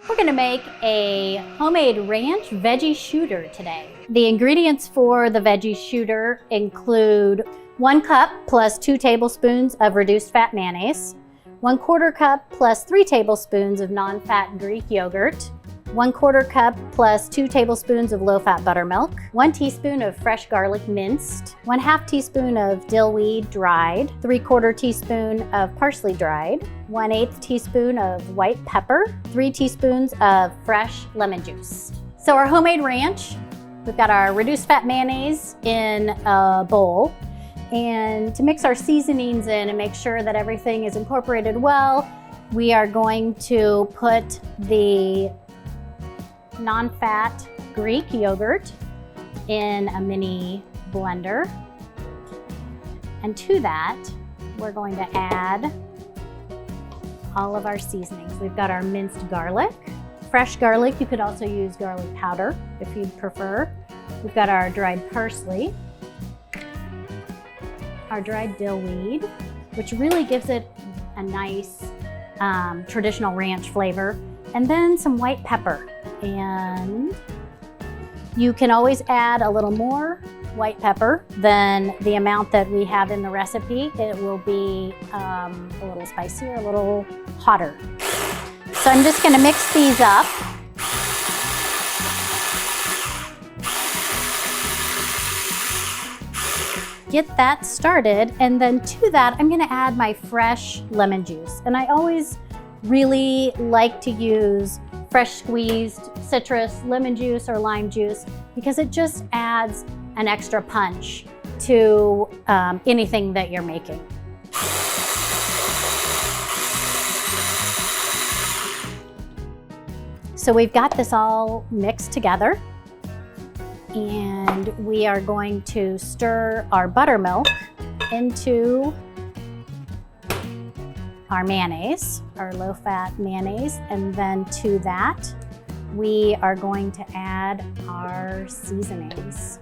We're gonna make a homemade ranch veggie shooter today. The ingredients for the veggie shooter include 1 cup plus 2 tablespoons of reduced fat mayonnaise, 1/4 cup plus 3 tablespoons of non-fat Greek yogurt, 1/4 cup plus 2 tablespoons of low-fat buttermilk, 1 teaspoon of fresh garlic minced, 1/2 teaspoon of dill weed dried, 3/4 teaspoon of parsley dried, 1/8 teaspoon of white pepper, 3 teaspoons of fresh lemon juice. So our homemade ranch, we've got our reduced fat mayonnaise in a bowl. And to mix our seasonings in and make sure that everything is incorporated well, we are going to put the non-fat Greek yogurt in a mini blender. And to that, we're going to add all of our seasonings. We've got our minced garlic, fresh garlic. You could also use garlic powder if you'd prefer. We've got our dried parsley, our dried dill weed, which really gives it a nice traditional ranch flavor, and then some white pepper. And you can always add a little more white pepper than the amount that we have in the recipe. It will be a little spicier, a little hotter. So I'm just gonna mix these up. Get that started, and then to that I'm gonna add my fresh lemon juice. And I always really like to use fresh squeezed citrus, lemon juice or lime juice, because it just adds an extra punch to anything that you're making. So we've got this all mixed together, and we are going to stir our buttermilk into our mayonnaise, our low-fat mayonnaise, and then to that, we are going to add our seasonings.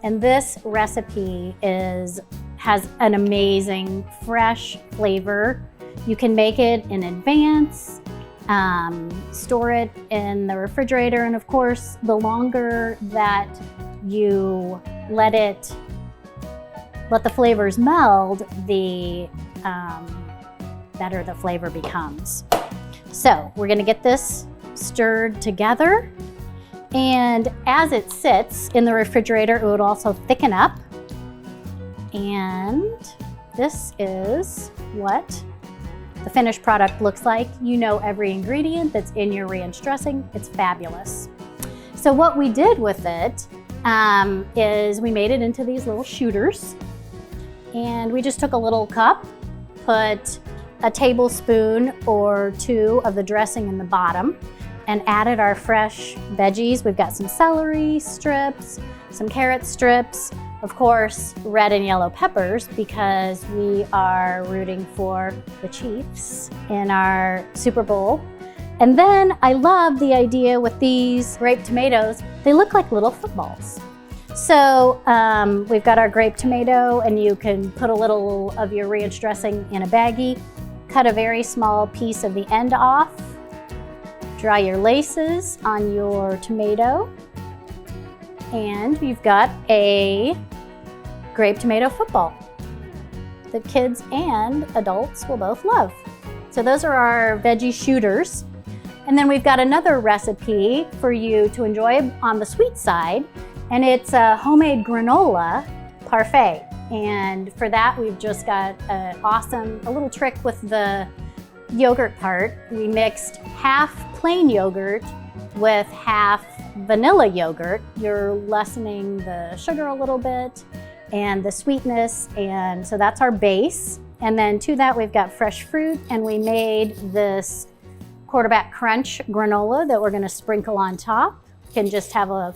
And this recipe has an amazing fresh flavor. You can make it in advance, store it in the refrigerator, and of course, the longer that you let the flavors meld, the better the flavor becomes. So we're gonna get this stirred together, and as it sits in the refrigerator, it would also thicken up. And this is what the finished product looks like. You know every ingredient that's in your ranch dressing. It's fabulous. So what we did with it is we made it into these little shooters. And we just took a little cup, put a tablespoon or 2 of the dressing in the bottom, and added our fresh veggies. We've got some celery strips, some carrot strips, of course, red and yellow peppers, because we are rooting for the Chiefs in our Super Bowl. And then I love the idea with these grape tomatoes. They look like little footballs. So we've got our grape tomato, and you can put a little of your ranch dressing in a baggie, cut a very small piece of the end off, draw your laces on your tomato, and you've got a grape tomato football that kids and adults will both love. So those are our veggie shooters. And then we've got another recipe for you to enjoy on the sweet side, and it's a homemade granola parfait. And for that, we've just got a little trick with the yogurt part. We mixed half plain yogurt with half vanilla yogurt. You're lessening the sugar a little bit and the sweetness, and so that's our base. And then to that, we've got fresh fruit, and we made this quarterback crunch granola that we're gonna sprinkle on top. You can just have a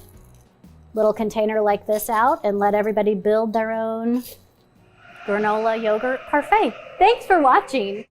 little container like this out and let everybody build their own granola yogurt parfait. Thanks for watching.